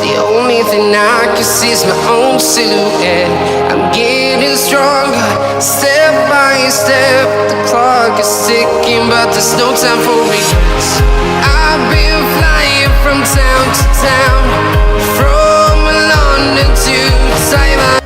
The only thing I can see is my own silhouette. I'm getting stronger, step by step. The clock is ticking, but there's no time for regrets. I've been flying from town to town, from London to Taiwan.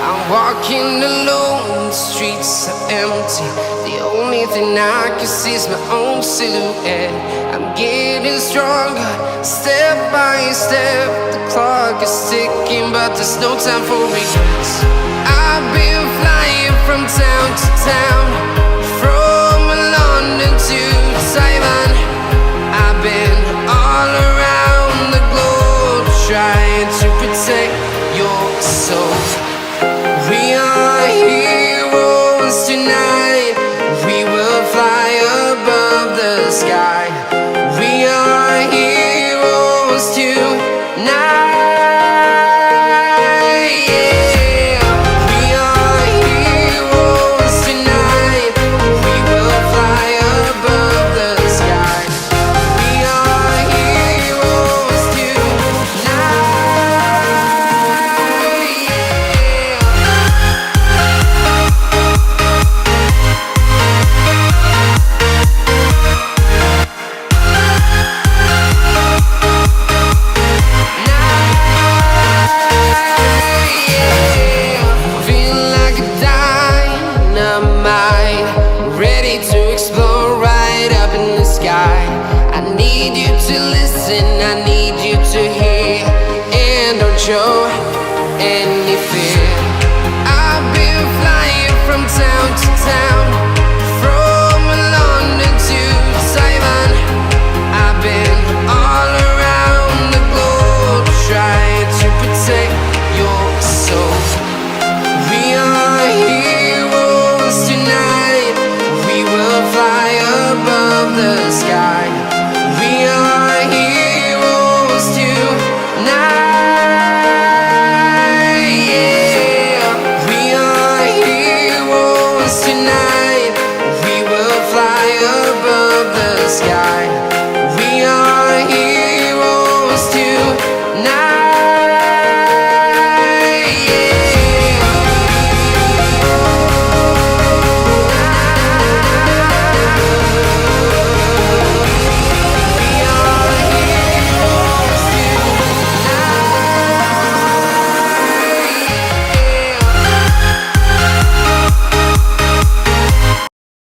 I'm walking alone, the streets are empty. The only thing I can see is my own silhouette. I'm getting stronger, step by step. The clock is ticking, but there's no time for regrets. I've been flying from town to town, from London to Taiwan. I've been all around the globe, trying to protect your soul. We are heroes tonight. We will fly above the sky. We are heroes tonight. Yeah. We are heroes tonight. We will fly above the sky. We are heroes tonight. Feeling like a dynamite, ready to explode right up in the sky. I need you to listen, I need you to hear, and don't show